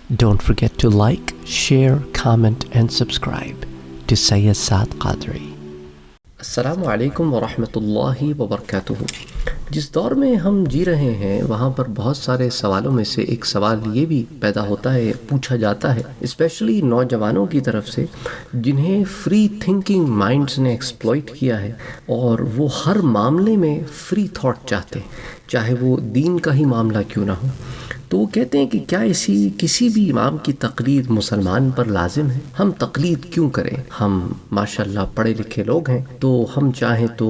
Don't forget to like, share, comment and subscribe to Sayyid Saad Qadri. السلام علیکم ورحمۃ اللہ وبرکاتہ. جس دور میں ہم جی رہے ہیں وہاں پر بہت سارے سوالوں میں سے ایک سوال یہ بھی پیدا ہوتا ہے، پوچھا جاتا ہے اسپیشلی نوجوانوں کی طرف سے جنہیں فری تھنکنگ مائنڈز نے ایکسپلائٹ کیا ہے اور وہ ہر معاملے میں فری تھاٹ چاہتے ہیں، چاہے وہ دین کا ہی معاملہ کیوں نہ ہو. تو وہ کہتے ہیں کہ کیا کسی بھی امام کی تقلید مسلمان پر لازم ہے؟ ہم تقلید کیوں کریں؟ ہم ماشاءاللہ پڑھے لکھے لوگ ہیں، تو ہم چاہیں تو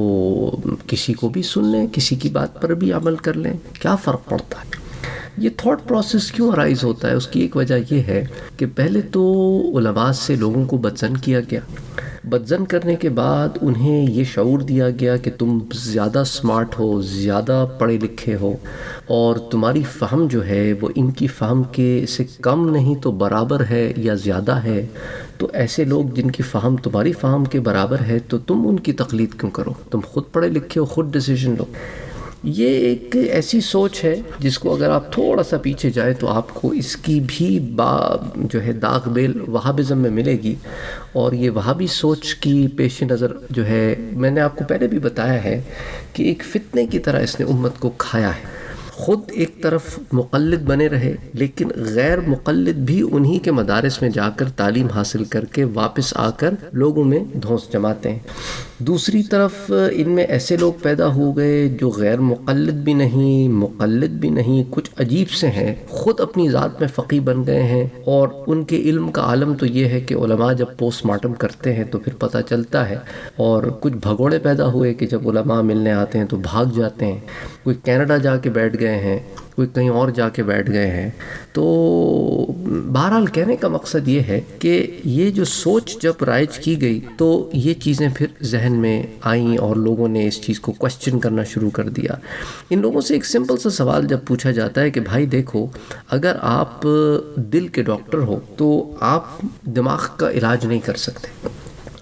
کسی کو بھی سن لیں، کسی کی بات پر بھی عمل کر لیں، کیا فرق پڑتا ہے؟ یہ تھاٹ پروسیس کیوں ارائز ہوتا ہے؟ اس کی ایک وجہ یہ ہے کہ پہلے تو علماء سے لوگوں کو بدظن کیا گیا، بدظن کرنے کے بعد انہیں یہ شعور دیا گیا کہ تم زیادہ سمارٹ ہو، زیادہ پڑھے لکھے ہو اور تمہاری فہم جو ہے وہ ان کی فہم کے سے کم نہیں تو برابر ہے یا زیادہ ہے. تو ایسے لوگ جن کی فہم تمہاری فہم کے برابر ہے تو تم ان کی تقلید کیوں کرو؟ تم خود پڑھے لکھے ہو، خود ڈیسیژن لو. یہ ایک ایسی سوچ ہے جس کو اگر آپ تھوڑا سا پیچھے جائیں تو آپ کو اس کی بھی جو ہے داغ بیل وہابزم میں ملے گی. اور یہ وہابی سوچ کی پیش نظر جو ہے میں نے آپ کو پہلے بھی بتایا ہے کہ ایک فتنے کی طرح اس نے امت کو کھایا ہے. خود ایک طرف مقلد بنے رہے لیکن غیر مقلد بھی انہی کے مدارس میں جا کر تعلیم حاصل کر کے واپس آ کر لوگوں میں دھونس جماتے ہیں. دوسری طرف ان میں ایسے لوگ پیدا ہو گئے جو غیر مقلد بھی نہیں، مقلد بھی نہیں، کچھ عجیب سے ہیں، خود اپنی ذات میں فقیہ بن گئے ہیں. اور ان کے علم کا عالم تو یہ ہے کہ علماء جب پوسٹ مارٹم کرتے ہیں تو پھر پتہ چلتا ہے. اور کچھ بھگوڑے پیدا ہوئے کہ جب علماء ملنے آتے ہیں تو بھاگ جاتے ہیں. کوئی کینیڈا جا کے بیٹھ گئے ہیں، کوئی کہیں اور جا کے بیٹھ گئے ہیں. تو بہرحال کہنے کا مقصد یہ ہے کہ یہ جو سوچ جب رائج کی گئی تو یہ چیزیں پھر ذہن میں آئیں اور لوگوں نے اس چیز کو کوشچن کرنا شروع کر دیا. ان لوگوں سے ایک سمپل سا سوال جب پوچھا جاتا ہے کہ بھائی دیکھو، اگر آپ دل کے ڈاکٹر ہو تو آپ دماغ کا علاج نہیں کر سکتے.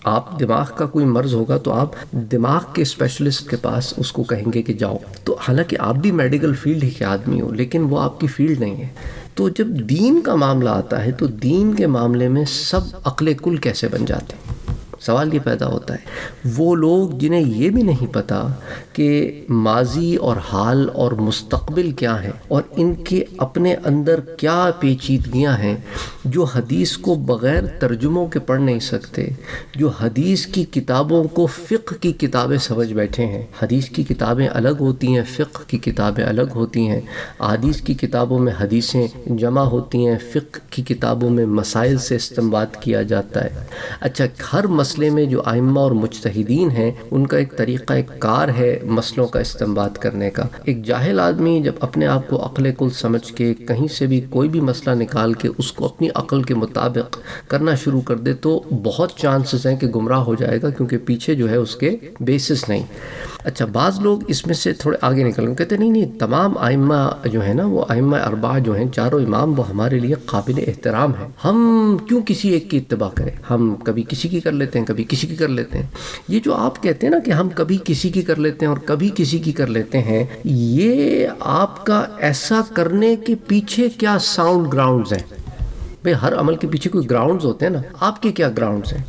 آپ دماغ کا کوئی مرض ہوگا تو آپ دماغ کے اسپیشلسٹ کے پاس اس کو کہیں گے کہ جاؤ. تو حالانکہ آپ بھی میڈیکل فیلڈ ہی کے آدمی ہو لیکن وہ آپ کی فیلڈ نہیں ہے. تو جب دین کا معاملہ آتا ہے تو دین کے معاملے میں سب عقل کل کیسے بن جاتے ہیں؟ سوال یہ پیدا ہوتا ہے. وہ لوگ جنہیں یہ بھی نہیں پتا کہ ماضی اور حال اور مستقبل کیا ہے اور ان کے اپنے اندر کیا پیچیدگیاں ہیں، جو حدیث کو بغیر ترجموں کے پڑھ نہیں سکتے، جو حدیث کی کتابوں کو فقہ کی کتابیں سمجھ بیٹھے ہیں. حدیث کی کتابیں الگ ہوتی ہیں، فقہ کی کتابیں الگ ہوتی ہیں. حدیث کی کتابوں میں حدیثیں جمع ہوتی ہیں، فقہ کی کتابوں میں مسائل سے استنباط کیا جاتا ہے. اچھا، ہر مسئلے میں جو ائمہ اور مجتہدین ہیں ان کا ایک طریقہ ایک کار ہے مسئلوں کا استنباط کرنے کا. ایک جاہل آدمی جب اپنے آپ کو عقل کل سمجھ کے کہیں سے بھی کوئی بھی مسئلہ نکال کے اس کو اپنی عقل کے مطابق کرنا شروع کر دے تو بہت چانسز ہیں کہ گمراہ ہو جائے گا، کیونکہ پیچھے جو ہے اس کے بیسس نہیں. اچھا، بعض لوگ اس میں سے تھوڑے آگے نکل گئے، کہتے ہیں نہیں تمام ائمہ جو ہیں نا، وہ ائمہ اربعہ جو ہیں، چاروں امام، وہ ہمارے لیے قابل احترام ہیں. ہم کیوں کسی ایک کی اتباع کریں؟ ہم کبھی کسی کی کر لیتے ہیں، کبھی کسی کی کر لیتے ہیں. یہ جو آپ کہتے ہیں نا کہ ہم کبھی کسی کی کر لیتے ہیں اور کبھی کسی کی کر لیتے ہیں، یہ آپ کا ایسا کرنے کے پیچھے کیا ساؤنڈ گراؤنڈز ہیں؟ بھئی ہر عمل کے پیچھے کوئی گراؤنڈز ہوتے ہیں نا. آپ کے کیا گراؤنڈز ہیں؟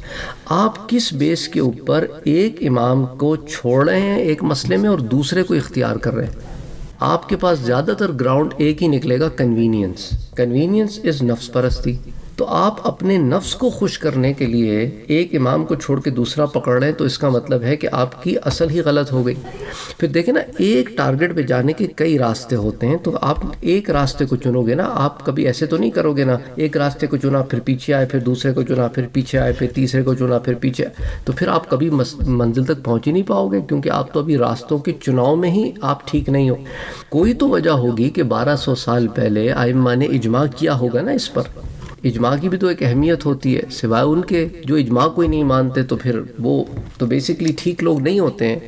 آپ کس بیس کے اوپر ایک امام کو چھوڑ رہے ہیں ایک مسئلے میں اور دوسرے کو اختیار کر رہے ہیں؟ آپ کے پاس زیادہ تر گراؤنڈ ایک ہی نکلے گا، کنوینئنس. کنوینئنس از نفس پرستی. تو آپ اپنے نفس کو خوش کرنے کے لیے ایک امام کو چھوڑ کے دوسرا پکڑ رہے ہیں، تو اس کا مطلب ہے کہ آپ کی اصل ہی غلط ہو گئی. پھر دیکھیں نا، ایک ٹارگٹ پہ جانے کے کئی راستے ہوتے ہیں، تو آپ ایک راستے کو چنو گے نا. آپ کبھی ایسے تو نہیں کرو گے نا، ایک راستے کو چنا پھر پیچھے آئے، پھر دوسرے کو چنا پھر پیچھے آئے، پھر تیسرے کو چنا پھر پیچھے آئے. تو پھر آپ کبھی منزل تک پہنچ ہی نہیں پاؤ گے، کیونکہ آپ تو ابھی راستوں کے چناؤ میں ہی آپ ٹھیک نہیں ہو. کوئی تو وجہ ہوگی کہ 1200 سال پہلے ائمہ نے اجماع کیا ہوگا نا اس پر. اجماع کی بھی تو ایک اہمیت ہوتی ہے، سوائے ان کے جو اجماع کوئی نہیں مانتے تو پھر وہ تو بیسیکلی ٹھیک لوگ نہیں ہوتے ہیں.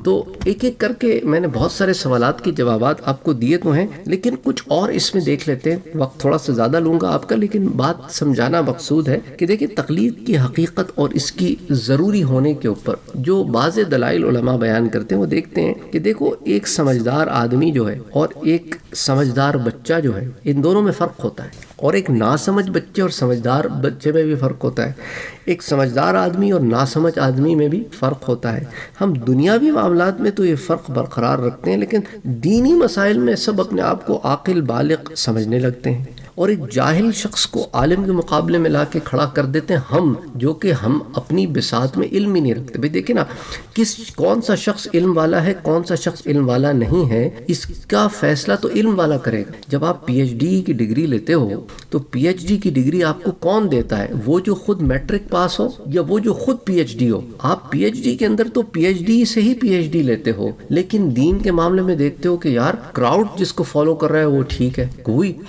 تو ایک ایک کر کے میں نے بہت سارے سوالات کے جوابات آپ کو دیے تو ہیں، لیکن کچھ اور اس میں دیکھ لیتے ہیں. وقت تھوڑا سا زیادہ لوں گا آپ کا، لیکن بات سمجھانا مقصود ہے کہ دیکھیں تقلید کی حقیقت اور اس کی ضروری ہونے کے اوپر جو بعض دلائل علماء بیان کرتے ہیں، وہ دیکھتے ہیں کہ دیکھو ایک سمجھدار آدمی جو ہے اور ایک سمجھدار بچہ جو ہے، ان دونوں میں فرق ہوتا ہے. اور ایک ناسمجھ بچے اور سمجھدار بچے میں بھی فرق ہوتا ہے، ایک سمجھدار آدمی اور ناسمجھ آدمی میں بھی فرق ہوتا ہے۔ ہم دنیاوی معاملات میں تو یہ فرق برقرار رکھتے ہیں، لیکن دینی مسائل میں سب اپنے آپ کو عاقل بالغ سمجھنے لگتے ہیں، اور ایک جاہل شخص کو عالم کے مقابلے میں لا کے کھڑا کر دیتے ہیں ہم، جو کہ ہم اپنی بساط میں علم ہی نہیں رکھتے۔ بھئی دیکھیں نا، کون سا شخص علم والا ہے، کون سا شخص علم والا نہیں ہے، اس کا فیصلہ تو علم والا کرے گا۔ جب آپ پی ایچ ڈی کی ڈگری لیتے ہو تو پی ایچ ڈی کی ڈگری آپ کو کون دیتا ہے؟ وہ جو خود میٹرک پاس ہو یا وہ جو خود پی ایچ ڈی ہو؟ آپ پی ایچ ڈی کے اندر تو پی ایچ ڈی سے ہی پی ایچ ڈی لیتے ہو، لیکن دین کے معاملے میں دیکھتے ہو کہ یار کراؤڈ جس کو فالو کر رہا ہے وہ ٹھیک ہے،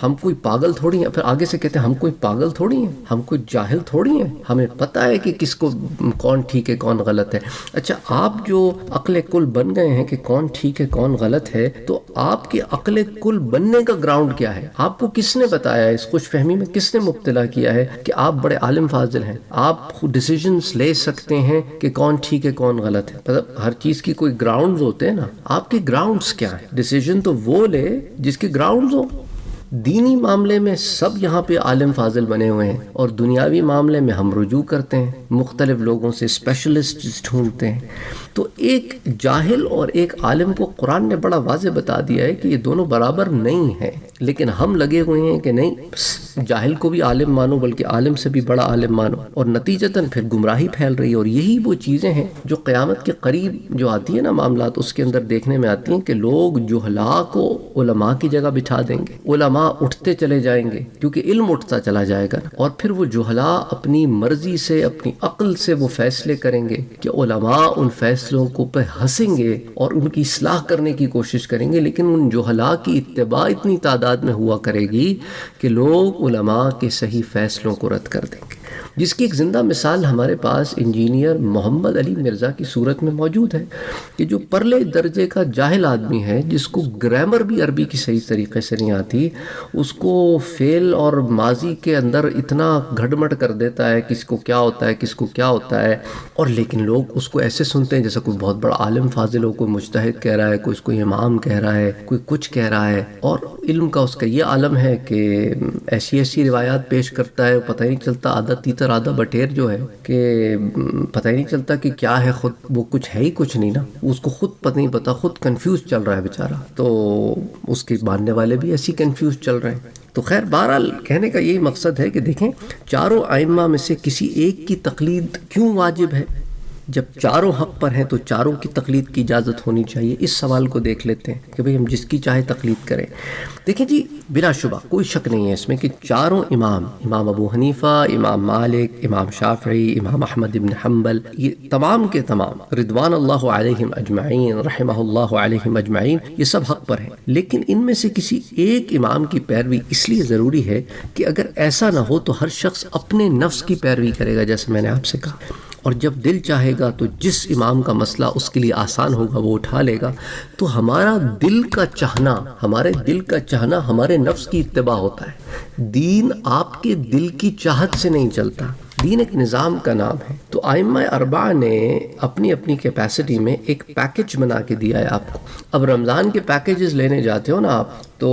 ہم کوئی پاگل تھوڑی ہیں۔ پھر آگے سے کہتے ہیں ہم کوئی پاگل تھوڑی ہیں، ہم کوئی جاہل تھوڑی ہیں، ہمیں پتہ ہے کہ کس کو کون ٹھیک ہے کون غلط ہے۔ اچھا، آپ جو عقل کل بن گئے ہیں کہ کون ٹھیک ہے کون غلط ہے، تو آپ کے عقل کل بننے کا گراؤنڈ کیا ہے؟ آپ کو کس نے بتایا ہے، اس خوش فہمی میں کس نے مبتلا کیا ہے کہ آپ بڑے عالم فاضل ہیں، آپ خود ڈیسیجنز لے سکتے ہیں کہ کون ٹھیک ہے کون غلط ہے؟ مطلب ہر چیز کی کوئی گراؤنڈز ہوتے ہیں نا، آپ کے گراؤنڈز کیا ہیں؟ ڈیسیجن تو وہ لے جس کے گراؤنڈز ہو۔ دینی معاملے میں سب یہاں پہ عالم فاضل بنے ہوئے ہیں، اور دنیاوی معاملے میں ہم رجوع کرتے ہیں، مختلف لوگوں سے اسپیشلسٹ ڈھونڈتے ہیں۔ تو ایک جاہل اور ایک عالم کو قرآن نے بڑا واضح بتا دیا ہے کہ یہ دونوں برابر نہیں ہیں، لیکن ہم لگے ہوئے ہیں کہ نہیں، جاہل کو بھی عالم مانو، بلکہ عالم سے بھی بڑا عالم مانو، اور نتیجتاً پھر گمراہی پھیل رہی ہے۔ اور یہی وہ چیزیں ہیں جو قیامت کے قریب جو آتی ہے نا معاملات، اس کے اندر دیکھنے میں آتی ہیں کہ لوگ جہلاء کو علماء کی جگہ بٹھا دیں گے، علماء اٹھتے چلے جائیں گے کیونکہ علم اٹھتا چلا جائے گا، اور پھر وہ جہلاء اپنی مرضی سے اپنی عقل سے وہ فیصلے کریں گے کہ علماء ان فیصلوں کو پہ ہنسیں گے اور ان کی اصلاح کرنے کی کوشش کریں گے، لیکن ان جہلاء کی اتباع اتنی تعداد میں ہوا کرے گی کہ لوگ علماء کے صحیح فیصلوں کو رد کر دیں گے، جس کی ایک زندہ مثال ہمارے پاس انجینئر محمد علی مرزا کی صورت میں موجود ہے کہ جو پرلے درجے کا جاہل آدمی ہے، جس کو گرامر بھی عربی کی صحیح طریقے سے نہیں آتی، اس کو فعل اور ماضی کے اندر اتنا گھڑمٹ کر دیتا ہے کس کو کیا ہوتا ہے کس کو کیا ہوتا ہے، اور لیکن لوگ اس کو ایسے سنتے ہیں جیسا کوئی بہت بڑا عالم فاضل ہو، کوئی مجتہد کہہ رہا ہے، کوئی اس کو امام کہہ رہا ہے، کوئی کچھ کہہ رہا ہے، اور علم کا اس کا یہ عالم ہے کہ ایسی ایسی روایات پیش کرتا ہے، پتہ ہی نہیں چلتا، آدھا تیتر آدھا بٹیر جو ہے کہ پتہ ہی نہیں چلتا کہ کیا ہے، خود وہ کچھ ہے ہی کچھ نہیں نا، اس کو خود پتہ نہیں پتا، خود کنفیوز چل رہا ہے بیچارہ، تو اس کے ماننے والے بھی ایسی کنفیوز چل رہے ہیں۔ تو خیر بہرحال کہنے کا یہی مقصد ہے کہ دیکھیں چاروں ائمہ میں سے کسی ایک کی تقلید کیوں واجب ہے؟ جب چاروں حق پر ہیں تو چاروں کی تقلید کی اجازت ہونی چاہیے۔ اس سوال کو دیکھ لیتے ہیں کہ بھئی ہم جس کی چاہے تقلید کریں۔ دیکھیں جی، بلا شبہ کوئی شک نہیں ہے اس میں کہ چاروں امام ابو حنیفہ، امام مالک، امام شافعی، امام احمد بن حنبل، یہ تمام کے تمام رضوان اللہ علیہم اجمعین، رحمہ اللہ علیہم اجمعین، یہ سب حق پر ہیں، لیکن ان میں سے کسی ایک امام کی پیروی اس لیے ضروری ہے کہ اگر ایسا نہ ہو تو ہر شخص اپنے نفس کی پیروی کرے گا، جیسے میں نے آپ سے کہا، اور جب دل چاہے گا تو جس امام کا مسئلہ اس کے لیے آسان ہوگا وہ اٹھا لے گا۔ تو ہمارا دل کا چاہنا، ہمارے دل کا چاہنا ہمارے نفس کی اتباع ہوتا ہے۔ دین آپ کے دل کی چاہت سے نہیں چلتا، دین ایک نظام کا نام ہے۔ تو ائمہ اربعہ نے اپنی اپنی کیپیسٹی میں ایک پیکج بنا کے دیا ہے آپ کو۔ اب رمضان کے پیکیجز لینے جاتے ہو نا آپ، تو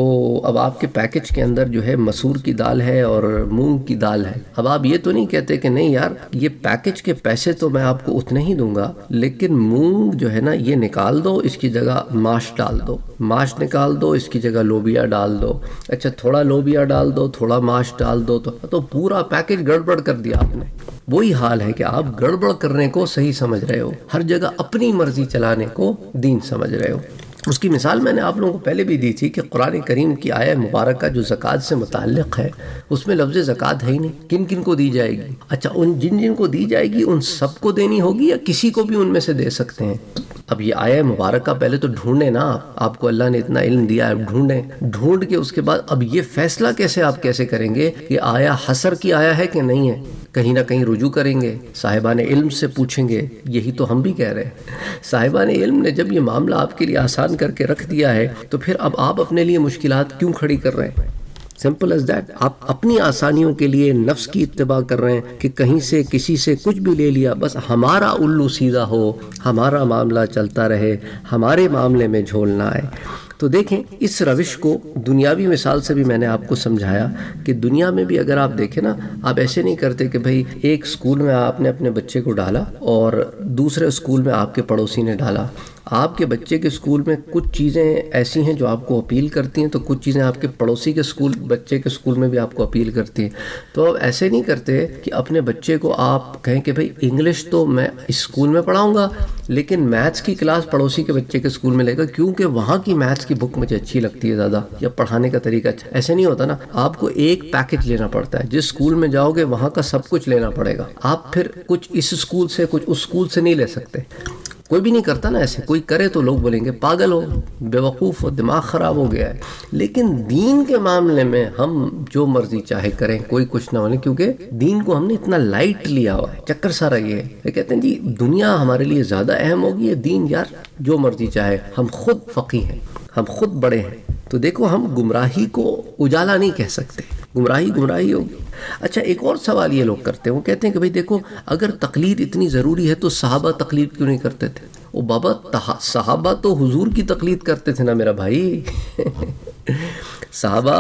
اب آپ کے پیکج کے اندر جو ہے مسور کی دال ہے اور مونگ کی دال ہے۔ اب آپ یہ تو نہیں کہتے کہ نہیں یار یہ پیکج کے پیسے تو میں آپ کو اتنے ہی دوں گا، لیکن مونگ جو ہے نا یہ نکال دو، اس کی جگہ ماش ڈال دو، ماش نکال دو، اس کی جگہ لوبیا ڈال دو، اچھا تھوڑا لوبیا ڈال دو، تھوڑا ماش ڈال دو، تو پورا پیکج گڑبڑ کر دیا آپ نے۔ وہی حال ہے کہ آپ گڑبڑ کرنے کو صحیح سمجھ رہے ہو، ہر جگہ اپنی مرضی چلانے کو دین سمجھ رہے ہو۔ اس کی مثال میں نے آپ لوگوں کو پہلے بھی دی تھی کہ قرآن کریم کی آیہ مبارکہ جو زکوٰۃ سے متعلق ہے اس میں لفظ زکوٰۃ ہے ہی نہیں۔ کن کن کو دی جائے گی؟ اچھا جن جن کو دی جائے گی ان سب کو دینی ہوگی یا کسی کو بھی ان میں سے دے سکتے ہیں؟ اب یہ آیہ مبارکہ پہلے تو ڈھونڈیں نا، آپ کو اللہ نے اتنا علم دیا ہے، ڈھونڈیں، ڈھونڈ کے اس کے بعد اب یہ فیصلہ آپ کیسے کریں گے کہ آیا حسر کی آیا ہے کہ نہیں ہے؟ کہیں نہ کہیں رجوع کریں گے، صاحبان علم سے پوچھیں گے۔ یہی تو ہم بھی کہہ رہے ہیں، صاحبان علم نے جب یہ معاملہ آپ کے لیے آسان کر کے رکھ دیا ہے تو پھر اب آپ اپنے لیے مشکلات کیوں کھڑی کر رہے ہیں؟ Simple as that. آپ اپنی آسانیوں کے لیے نفس کی اتباع کر رہے ہیں کہ کہیں سے کسی سے کچھ بھی لے لیا، بس ہمارا الو سیدھا ہو، ہمارا معاملہ چلتا رہے، ہمارے معاملے میں جھول نہ آئے۔ تو دیکھیں اس روش کو دنیاوی مثال سے بھی میں نے آپ کو سمجھایا کہ دنیا میں بھی اگر آپ دیکھیں نا، آپ ایسے نہیں کرتے کہ بھئی ایک اسکول میں آپ نے اپنے بچے کو ڈالا اور دوسرے اسکول میں آپ کے پڑوسی نے ڈالا. آپ کے بچے کے اسکول میں کچھ چیزیں ایسی ہیں جو آپ کو اپیل کرتی ہیں، تو کچھ چیزیں آپ کے پڑوسی کے بچے کے اسکول میں بھی آپ کو اپیل کرتی ہیں. تو اب ایسے نہیں کرتے کہ اپنے بچے کو آپ کہیں کہ بھئی انگلش تو میں اسکول میں پڑھاؤں گا لیکن میتھس کی کلاس پڑوسی کے بچے کے اسکول میں لے گا کیونکہ وہاں کی میتھس کی بک مجھے اچھی لگتی ہے زیادہ، یا پڑھانے کا طریقہ اچھا. ایسے نہیں ہوتا نا، آپ کو ایک پیکج لینا پڑتا ہے. جس اسکول میں جاؤ گے وہاں کا سب کچھ لینا پڑے گا. آپ پھر کچھ اس اسکول سے کچھ اس اسکول سے نہیں لے سکتے. کوئی بھی نہیں کرتا نا ایسے. کوئی کرے تو لوگ بولیں گے پاگل ہو، بے وقوف ہو، دماغ خراب ہو گیا ہے. لیکن دین کے معاملے میں ہم جو مرضی چاہے کریں، کوئی کچھ نہ ہونے، کیونکہ دین کو ہم نے اتنا لائٹ لیا ہوا ہے. چکر سارا یہ ہے کہ کہتے ہیں جی دنیا ہمارے لیے زیادہ اہم ہوگی، یہ دین یار جو مرضی چاہے. ہم خود فقیہ ہیں، ہم خود بڑے ہیں. تو دیکھو ہم گمراہی کو اجالا نہیں کہہ سکتے، گمراہی ہوگی. اچھا ایک اور سوال یہ لوگ کرتے ہیں، وہ کہتے ہیں کہ بھئی دیکھو اگر تقلید اتنی ضروری ہے تو صحابہ تقلید کیوں نہیں کرتے تھے؟ او بابا صحابہ تو حضور کی تقلید کرتے تھے نا میرا بھائی. صحابہ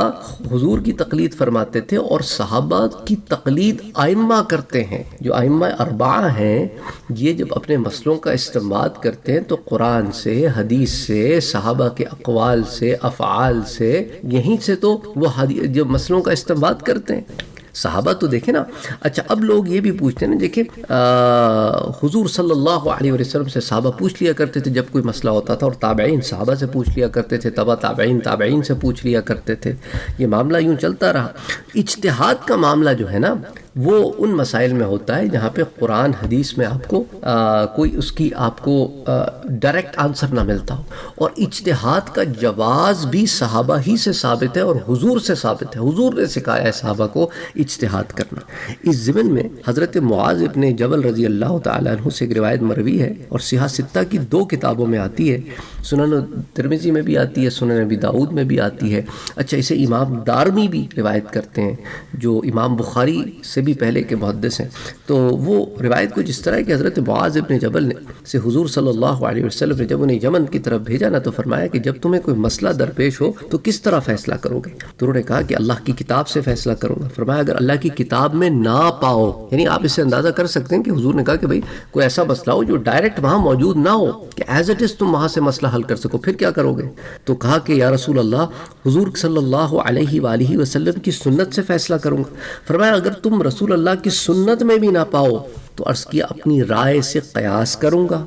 حضور کی تقلید فرماتے تھے، اور صحابہ کی تقلید ائمہ کرتے ہیں. جو ائمہ اربعہ ہیں یہ جب اپنے مسئلوں کا استنباط کرتے ہیں تو قرآن سے، حدیث سے، صحابہ کے اقوال سے، افعال سے، یہیں سے تو وہ جو مسئلوں کا استنباط کرتے ہیں. صحابہ تو دیکھیں نا. اچھا اب لوگ یہ بھی پوچھتے ہیں نا، دیکھیں حضور صلی اللہ علیہ وسلم سے صحابہ پوچھ لیا کرتے تھے جب کوئی مسئلہ ہوتا تھا، اور تابعین صحابہ سے پوچھ لیا کرتے تھے، تابعین سے پوچھ لیا کرتے تھے. یہ معاملہ یوں چلتا رہا. اجتہاد کا معاملہ جو ہے نا وہ ان مسائل میں ہوتا ہے جہاں پہ قرآن حدیث میں آپ کو کوئی اس کی آپ کو ڈائریکٹ آنسر نہ ملتا ہو. اور اجتہاد کا جواز بھی صحابہ ہی سے ثابت ہے اور حضور سے ثابت ہے. حضور نے سکھایا ہے صحابہ کو اجتہاد کرنا. اس ضمن میں حضرت معاذ ابن جبل رضی اللہ تعالیٰ عنہ سے ایک روایت مروی ہے اور صحاح ستہ کی 2 کتابوں میں آتی ہے. سنن ترمذی میں بھی آتی ہے، سنن ابی داؤد میں بھی آتی ہے. اچھا اسے امام دارمی بھی روایت کرتے ہیں جو امام بخاری سے بھی پہلے کے محدث ہیں. تو وہ روایت کو جس طرح کہ حضرت معاذ ابن جبل نے سے حضور صلی اللہ علیہ وسلم نے جب انہیں یمن کی طرف بھیجا نا تو فرمایا کہ جب تمہیں کوئی مسئلہ درپیش ہو تو کس طرح فیصلہ کرو گے؟ تو انہوں نے کہا کہ اللہ کی کتاب سے فیصلہ کروں گا. فرمایا اگر اللہ کی کتاب میں نہ پاؤ، یعنی آپ اس سے اندازہ کر سکتے ہیں کہ حضور نے کہا کہ بھئی کوئی ایسا مسئلہ ہو جو ڈائریکٹ وہاں موجود نہ ہو کہ ایز اٹ از تم وہاں سے مسئلہ حل کر سکو، پھر کیا کرو گے؟ تو کہا کہ یا رسول اللہ حضور صلی اللہ علیہ وآلہ وسلم کی سنت سے فیصلہ کروں گا. فرمایا اگر تم رسول اللہ کی سنت میں بھی نہ پاؤ تو عرض کیا اپنی رائے سے قیاس کروں گا،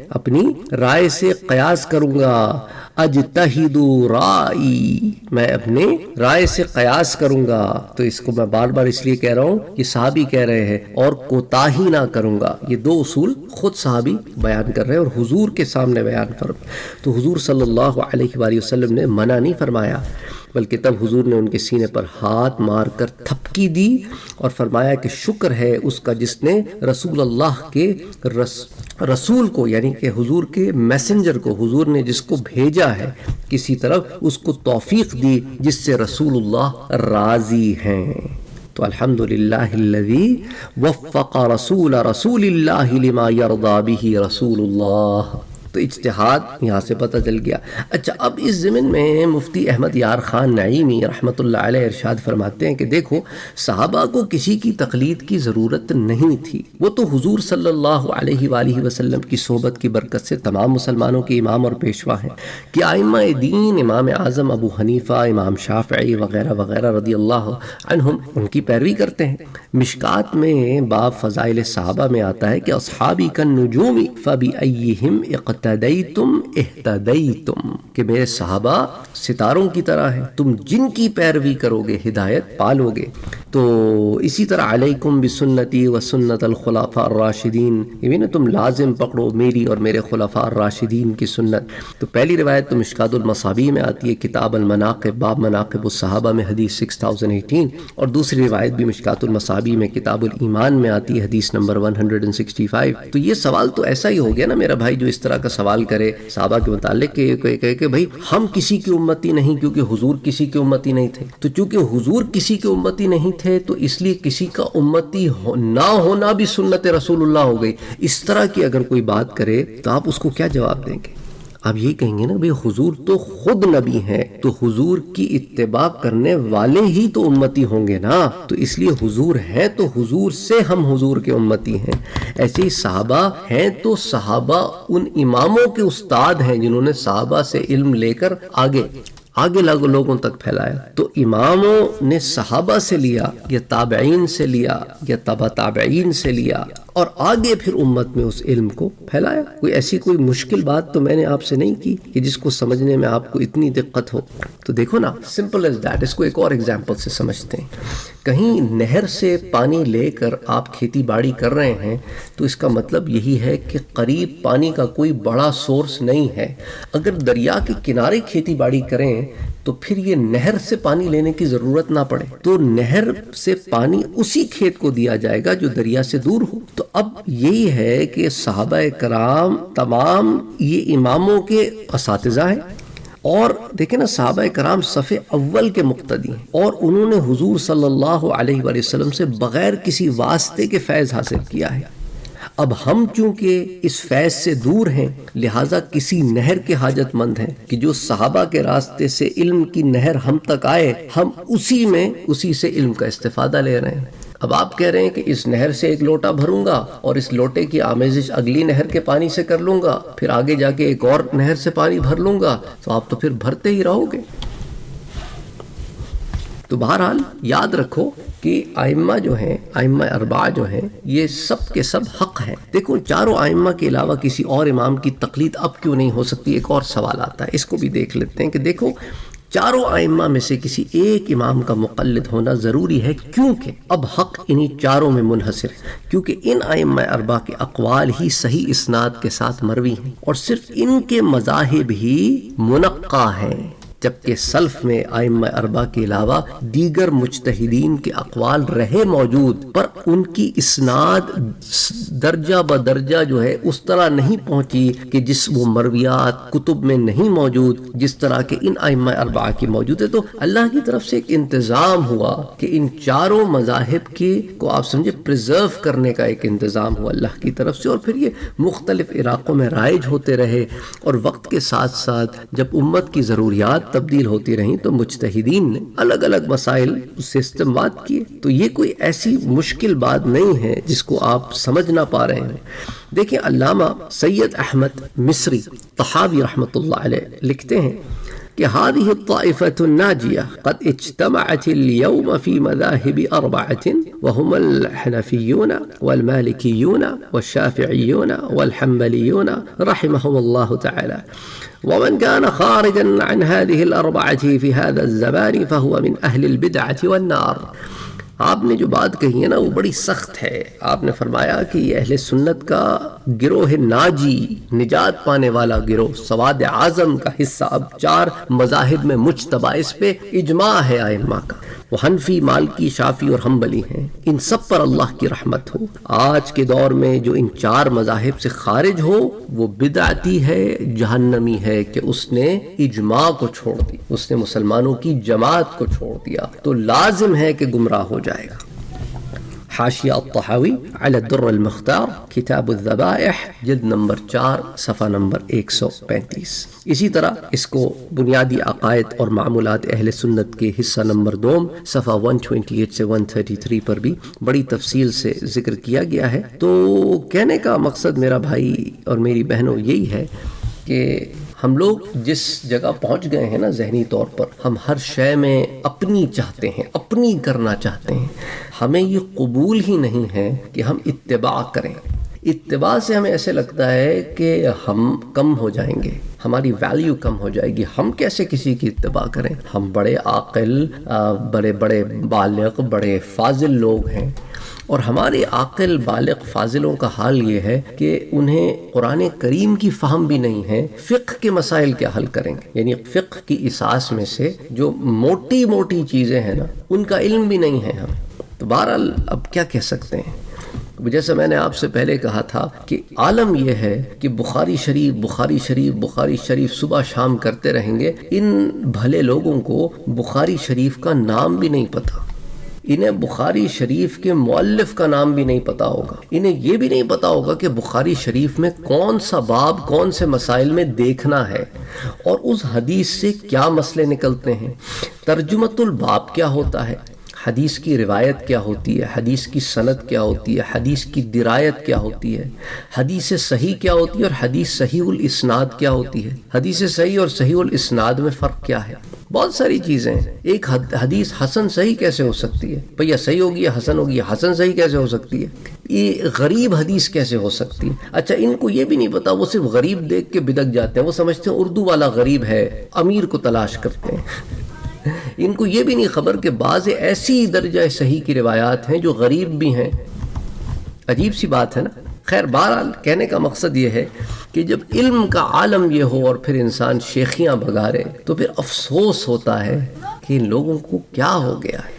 اپنی رائے سے قیاس کروں گا. اجتہد رائی، میں اپنے رائے سے قیاس کروں گا. تو اس کو میں بار بار اس لیے کہہ رہا ہوں کہ صحابی کہہ رہے ہیں، اور کوتاہی نہ کروں گا. یہ 2 اصول خود صحابی بیان کر رہے ہیں اور حضور کے سامنے بیان فرمایا. تو حضور صلی اللہ علیہ وآلہ وسلم نے منع نہیں فرمایا، بلکہ تب حضور نے ان کے سینے پر ہاتھ مار کر تھپکی دی اور فرمایا کہ شکر ہے اس کا جس نے رسول اللہ کے رسول کو، یعنی کہ حضور کے میسنجر کو، حضور نے جس کو بھیجا ہے کسی طرف، اس کو توفیق دی جس سے رسول اللہ راضی ہیں. تو الحمدللہ الذی وفق رسول اللہ لما یرضی بہ رسول اللہ. تو اجتہاد یہاں سے پتہ چل گیا. اچھا اب اس ضمن میں مفتی احمد یار خان نعیمی رحمۃ اللہ علیہ ارشاد فرماتے ہیں کہ دیکھو صحابہ کو کسی کی تقلید کی ضرورت نہیں تھی. وہ تو حضور صلی اللہ علیہ وآلہ وسلم کی صحبت کی برکت سے تمام مسلمانوں کے امام اور پیشوا ہیں کہ ائمہ دین امام اعظم ابو حنیفہ، امام شافعی وغیرہ وغیرہ رضی اللہ عنہم ان کی پیروی کرتے ہیں. مشکات میں باب فضائل صحابہ میں آتا ہے کہ اصحابی کالنجوم فبأیہم اقتدیتم اہتدیتم، کہ میرے صحابہ ستاروں کی طرح ہیں، تم جن کی پیروی کرو گے ہدایت پالو گے. تو اسی طرح علیکم بسنتی و سنت الخلفاء الراشدین، یہ بھی نا تم لازم پکڑو میری اور میرے خلفاء الراشدین کی سنت. تو پہلی روایت تو مشکات المصابیح میں آتی ہے کتاب المناقب باب مناقب الصحابہ میں حدیث 6018، اور دوسری روایت بھی مشکات المصابیح میں کتاب الایمان میں آتی ہے حدیث نمبر 165. تو یہ سوال تو ایسا ہی ہو گیا نا میرا بھائی جو اس طرح کا سوال کرے صحابہ کے متعلق کہ بھئی ہم کسی کی امتی نہیں کیونکہ حضور کسی کے امتی نہیں تھے. تو چونکہ حضور کسی کے امتی نہیں تھے تو اس لیے کسی کا امتی نہ ہونا بھی سنت رسول اللہ ہو گئی. اس طرح کی اگر کوئی بات کرے تو آپ اس کو کیا جواب دیں گے؟ آپ یہی کہیں گے نا بھئی حضور تو خود نبی ہیں، تو حضور کی اتباع کرنے والے ہی تو امتی ہوں گے نا، تو اس لیے حضور ہیں تو حضور سے ہم حضور کے امتی ہیں۔ ایسے ہی صحابہ ہیں تو صحابہ ان اماموں کے استاد ہیں جنہوں نے صحابہ سے علم لے کر آگے لوگوں تک پھیلایا۔ تو اماموں نے صحابہ سے لیا یا تابعین سے لیا یا تبع تابعین سے لیا اور آگے پھر امت میں اس علم کو پھیلایا۔ کوئی مشکل بات تو میں نے آپ سے نہیں کی کہ جس کو سمجھنے میں آپ کو اتنی دقت ہو۔ تو دیکھو نا، سمپل ایز دیٹ۔ اس کو ایک اور ایگزامپل سے سمجھتے ہیں۔ کہیں نہر سے پانی لے کر آپ کھیتی باڑی کر رہے ہیں تو اس کا مطلب یہی ہے کہ قریب پانی کا کوئی بڑا سورس نہیں ہے۔ اگر دریا کے کنارے کھیتی باڑی کریں تو پھر یہ نہر سے پانی لینے کی ضرورت نہ پڑے، تو نہر سے پانی اسی کھیت کو دیا جائے گا جو دریا سے دور ہو۔ تو اب یہی ہے کہ صحابہ کرام تمام یہ اماموں کے اساتذہ ہیں، اور دیکھیں نا صحابہ کرام صف اول کے مقتدی ہیں، اور انہوں نے حضور صلی اللہ علیہ وآلہ وسلم سے بغیر کسی واسطے کے فیض حاصل کیا ہے۔ اب ہم چونکہ اس فیض سے دور ہیں، لہٰذا کسی نہر کے حاجت مند ہیں کہ جو صحابہ کے راستے سے علم کی نہر ہم تک آئے، ہم اسی سے علم کا استفادہ لے رہے ہیں۔ اب آپ کہہ رہے ہیں کہ اس نہر سے ایک لوٹا بھروں گا اور اس لوٹے کی آمیزش اگلی نہر کے پانی سے کر لوں گا، پھر آگے جا کے ایک اور نہر سے پانی بھر لوں گا، تو آپ تو پھر بھرتے ہی رہو گے۔ تو بہرحال یاد رکھو کہ ائمہ جو ہیں، ائمہ اربعہ جو ہیں، یہ سب کے سب حق ہیں۔ دیکھو چاروں ائمہ کے علاوہ کسی اور امام کی تقلید اب کیوں نہیں ہو سکتی؟ ایک اور سوال آتا ہے، اس کو بھی دیکھ لیتے ہیں کہ دیکھو چاروں ائمہ میں سے کسی ایک امام کا مقلد ہونا ضروری ہے، کیونکہ اب حق انہی چاروں میں منحصر ہے، کیونکہ ان ائمہ اربعہ کے اقوال ہی صحیح اسناد کے ساتھ مروی ہیں، اور صرف ان کے مذاہب ہی منقع ہیں، جبکہ سلف میں ائمہ اربعہ کے علاوہ دیگر مجتہدین کے اقوال رہے موجود، پر ان کی اسناد درجہ بدرجہ جو ہے اس طرح نہیں پہنچی کہ جس وہ مرویات کتب میں نہیں موجود جس طرح کہ ان ائمہ اربعہ کی موجود ہے۔ تو اللہ کی طرف سے ایک انتظام ہوا کہ ان چاروں مذاہب کو آپ سمجھے پریزرو کرنے کا ایک انتظام ہوا اللہ کی طرف سے، اور پھر یہ مختلف علاقوں میں رائج ہوتے رہے، اور وقت کے ساتھ ساتھ جب امت کی ضروریات تبدیل ہوتی رہیں تو مجتہدین نے الگ الگ مسائل سے استنباط کیے۔ تو یہ کوئی ایسی مشکل بات نہیں ہے جس کو آپ سمجھ نہ پا رہے ہیں۔ دیکھیں علامہ سید احمد مصری طحاوی رحمۃ اللہ علیہ لکھتے ہیں کہ هذه الطائفة الناجية قد اجتمعت اليوم في مذاهب أربعة وهم الحنفيون والمالكيون والشافعيون والحنبليون رحمهم الله تعالى، ومن كان خارجا عن هذه الأربعة في هذا الزمان فهو من أهل البدعة والنار۔ آپ نے جو بات کہی ہے نا وہ بڑی سخت ہے۔ آپ نے فرمایا کہ یہ اہل سنت کا گروہ ناجی، نجات پانے والا گروہ، سواد اعظم کا حصہ، اب چار مذاہب میں مجتبی، اس پہ اجماع ہے ائمہ کا، وہ حنفی، مالکی، شافعی اور حنبلی ہیں، ان سب پر اللہ کی رحمت ہو۔ آج کے دور میں جو ان چار مذاہب سے خارج ہو وہ بدعتی ہے، جہنمی ہے، کہ اس نے اجماع کو چھوڑ دی، اس نے مسلمانوں کی جماعت کو چھوڑ دیا، تو لازم ہے کہ گمراہ ہو جائے گا۔ حاشیہ الطحاوی علی الدر المختار، کتاب الذبائح، جلد نمبر 4، صفحہ نمبر 135۔ اسی طرح اس کو بنیادی عقائد اور معمولات اہل سنت کے حصہ نمبر 2، صفحہ 128 سے 133 پر بھی بڑی تفصیل سے ذکر کیا گیا ہے۔ تو کہنے کا مقصد میرا بھائی اور میری بہنوں یہی ہے کہ ہم لوگ جس جگہ پہنچ گئے ہیں نا ذہنی طور پر، ہم ہر شے میں اپنی چاہتے ہیں، اپنی کرنا چاہتے ہیں، ہمیں یہ قبول ہی نہیں ہے کہ ہم اتباع کریں۔ اتباع سے ہمیں ایسے لگتا ہے کہ ہم کم ہو جائیں گے، ہماری ویلیو کم ہو جائے گی، ہم کیسے کسی کی اتباع کریں؟ ہم بڑے عاقل، بڑے بڑے بالغ، بڑے فاضل لوگ ہیں، اور ہمارے عاقل بالغ فاضلوں کا حال یہ ہے کہ انہیں قرآن کریم کی فہم بھی نہیں ہے، فقہ کے مسائل کیا حل کریں گے؟ یعنی فقہ کی اساس میں سے جو موٹی موٹی چیزیں ہیں نا ان کا علم بھی نہیں ہے ہمیں۔ تو بہرحال اب کیا کہہ سکتے ہیں؟ جیسا میں نے آپ سے پہلے کہا تھا کہ عالم یہ ہے کہ بخاری شریف بخاری شریف بخاری شریف صبح شام کرتے رہیں گے، ان بھلے لوگوں کو بخاری شریف کا نام بھی نہیں پتہ، انہیں بخاری شریف کے مؤلف کا نام بھی نہیں پتا ہوگا، انہیں یہ بھی نہیں پتا ہوگا کہ بخاری شریف میں کون سا باب کون سے مسائل میں دیکھنا ہے اور اس حدیث سے کیا مسئلے نکلتے ہیں، ترجمۃ الباب کیا ہوتا ہے، حدیث کی روایت کیا ہوتی ہے، حدیث کی سند کیا ہوتی ہے، حدیث کی درایت کیا ہوتی ہے، حدیث صحیح کیا ہوتی ہے اور حدیث صحیح الاسناد کیا ہوتی ہے، حدیث صحیح اور صحیح الاسناد میں فرق کیا ہے، بہت ساری چیزیں ہیں۔ ایک حدیث حسن صحیح کیسے ہو سکتی ہے، بھیا صحیح ہوگی یا حسن ہوگی، حسن صحیح کیسے ہو سکتی ہے، یہ غریب حدیث کیسے ہو سکتی ہے۔ اچھا ان کو یہ بھی نہیں پتا، وہ صرف غریب دیکھ کے بدک جاتے ہیں، وہ سمجھتے ہیں اردو والا غریب ہے، امیر کو تلاش کرتے ہیں۔ ان کو یہ بھی نہیں خبر کہ بعض ایسی درجہ صحیح کی روایات ہیں جو غریب بھی ہیں۔ عجیب سی بات ہے نا۔ خیر بہرحال کہنے کا مقصد یہ ہے کہ جب علم کا عالم یہ ہو اور پھر انسان شیخیاں بگارے تو پھر افسوس ہوتا ہے کہ ان لوگوں کو کیا ہو گیا ہے۔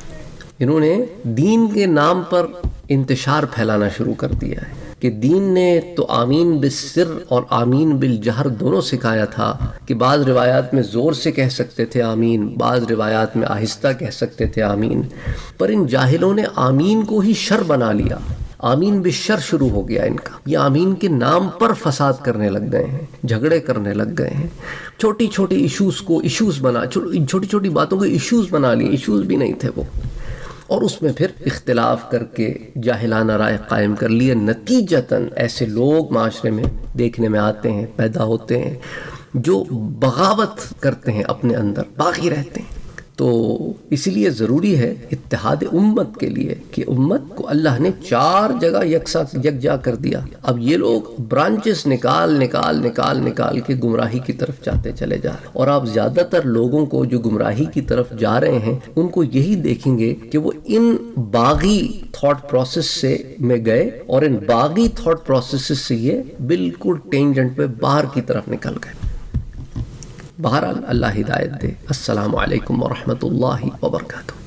انہوں نے دین کے نام پر انتشار پھیلانا شروع کر دیا ہے کہ دین نے تو آمین بالسر اور آمین بالجہر دونوں سکھایا تھا کہ بعض روایات میں زور سے کہہ سکتے تھے آمین، بعض روایات میں آہستہ کہہ سکتے تھے آمین، پر ان جاہلوں نے آمین کو ہی شر بنا لیا، آمین بالشر شروع ہو گیا ان کا۔ یہ آمین کے نام پر فساد کرنے لگ گئے ہیں، جھگڑے کرنے لگ گئے ہیں، چھوٹی چھوٹی ایشوز کو ایشوز بنا، چھوٹی چھوٹی باتوں کو ایشوز بنا لیے، ایشوز بھی نہیں تھے وہ، اور اس میں پھر اختلاف کر کے جاہلانہ رائے قائم کر لیے۔ نتیجتاً ایسے لوگ معاشرے میں دیکھنے میں آتے ہیں، پیدا ہوتے ہیں، جو بغاوت کرتے ہیں، اپنے اندر باغی رہتے ہیں۔ تو اس لیے ضروری ہے اتحاد امت کے لیے کہ امت کو اللہ نے 4 جگہ یکجا کر دیا۔ اب یہ لوگ برانچز نکال کے گمراہی کی طرف جاتے چلے جا رہے ہیں، اور آپ زیادہ تر لوگوں کو جو گمراہی کی طرف جا رہے ہیں ان کو یہی دیکھیں گے کہ وہ ان باغی تھاٹ پروسیس سے میں گئے اور ان باغی تھاٹ پروسیس سے یہ بالکل ٹینجنٹ پہ باہر کی طرف نکل گئے۔ بہرحال اللہ ہدایت دے۔ السلام علیکم ورحمۃ اللہ وبرکاتہ۔